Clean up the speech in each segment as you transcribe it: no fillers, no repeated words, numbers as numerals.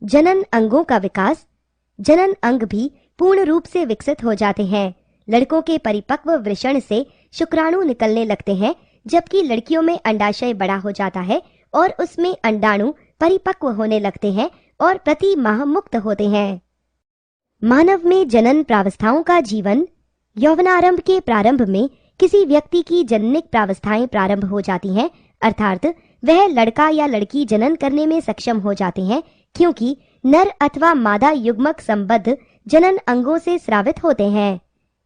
जनन अंगों का विकास। जनन अंग भी पूर्ण रूप से विकसित हो जाते हैं। लड़कों के परिपक्व वृषण से शुक्राणु निकलने लगते हैं, जबकि लड़कियों में अंडाशय बड़ा हो जाता है और उसमें अंडाणु परिपक्व होने लगते हैं और प्रति माह मुक्त होते हैं। मानव में जनन प्रावस्थाओं का जीवन। यौवनारंभ के प्रारंभ में किसी व्यक्ति की जननिक प्रावस्थाएं प्रारंभ हो जाती हैं, अर्थात वह लड़का या लड़की जनन करने में सक्षम हो जाते हैं, क्योंकि नर अथवा मादा युग्मक संबद्ध जनन अंगों से स्रावित होते हैं।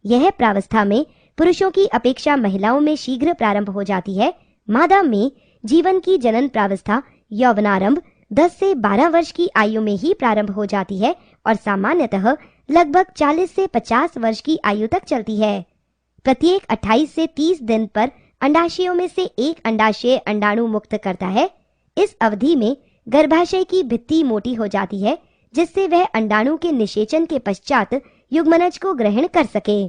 यह प्रावस्था में पुरुषों की अपेक्षा महिलाओं में शीघ्र प्रारंभ हो जाती है। मादा में जीवन की जनन प्रावस्था यौवनारंभ 10 से 12 वर्ष की आयु में ही प्रारंभ हो जाती है और सामान्यतः लगभग 40 से 50 वर्ष की आयु तक चलती है। प्रत्येक 28 से 30 दिन पर अंडाशयों में से एक अंडाशय अंडाणु मुक्त करता है। इस अवधि में गर्भाशय की भित्ति मोटी हो जाती है, जिससे वह अंडाणु के निषेचन के पश्चात युग्मनज को ग्रहण कर सके।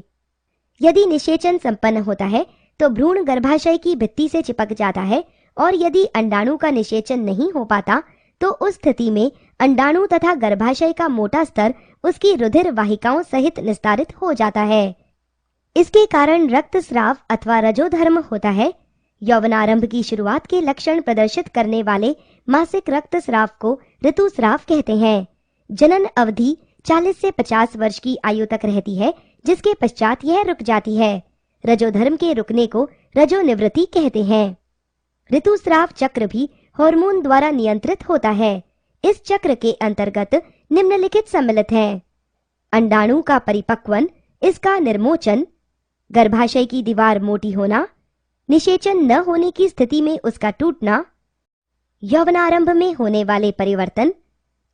यदि निषेचन संपन्न होता है तो भ्रूण गर्भाशय की भित्ति से चिपक जाता है, और यदि अंडाणु का निषेचन नहीं हो पाता तो उस स्थिति में अंडाणु तथा गर्भाशय का मोटा स्तर उसकी रुधिर वाहिकाओं सहित निस्तारित हो जाता है। इसके कारण रक्तस्राव अथवा रजोधर्म होता है। यौवनारंभ की शुरुआत के लक्षण प्रदर्शित करने वाले मासिक रक्तस्राव को ऋतुस्राव कहते हैं। जनन अवधि 40 से 50 वर्ष की आयु तक रहती है, जिसके पश्चात यह रुक जाती है। रजोधर्म के रुकने को रजोनिवृत्ति कहते हैं। ऋतुस्राव चक्र भी हार्मोन द्वारा नियंत्रित होता है। इस चक्र के अंतर्गत निम्नलिखित सम्मिलित हैं: अंडाणु का परिपक्वन, इसका निर्मोचन, गर्भाशय की दीवार मोटी होना, निषेचन न होने की स्थिति में उसका टूटना, यौवनारंभ में होने वाले परिवर्तन।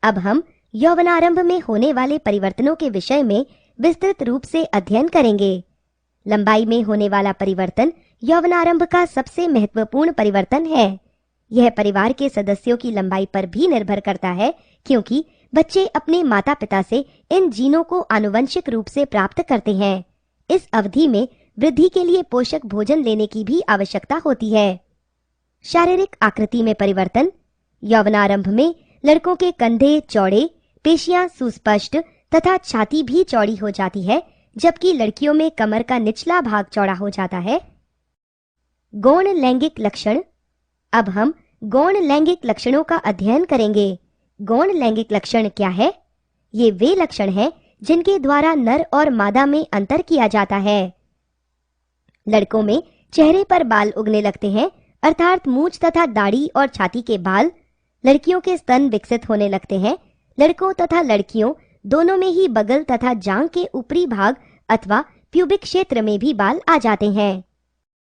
अब हम यौवनारंभ में होने वाले परिवर्तनों के विषय में विस्तृत रूप से अध्ययन करेंगे। लंबाई में होने वाला परिवर्तन यौवनारंभ का सबसे महत्वपूर्ण परिवर्तन है। यह परिवार के सदस्यों की लंबाई पर भी निर्भर करता है, क्योंकि बच्चे अपने माता पिता से इन जीनों को आनुवंशिक रूप से प्राप्त करते हैं। इस अवधि में वृद्धि के लिए पोषक भोजन लेने की भी आवश्यकता होती है। शारीरिक आकृति में परिवर्तन। यौवनारंभ में लड़कों के कंधे चौड़े, पेशियां सुस्पष्ट तथा छाती भी चौड़ी हो जाती है, जबकि लड़कियों में कमर का निचला भाग चौड़ा हो जाता है। गौण लैंगिक लक्षण। अब हम गौण लैंगिक लक्षणों का अध्ययन करेंगे। गौण लैंगिक लक्षण क्या है? ये वे लक्षण हैं जिनके द्वारा नर और मादा में अंतर किया जाता है। लड़कों में चेहरे पर बाल उगने लगते हैं, अर्थात मूंछ तथा दाढ़ी और छाती के बाल। लड़कियों के स्तन विकसित होने लगते हैं। लड़कों तथा लड़कियों दोनों में ही बगल तथा जांघ के ऊपरी भाग अथवा प्यूबिक क्षेत्र में भी बाल आ जाते हैं।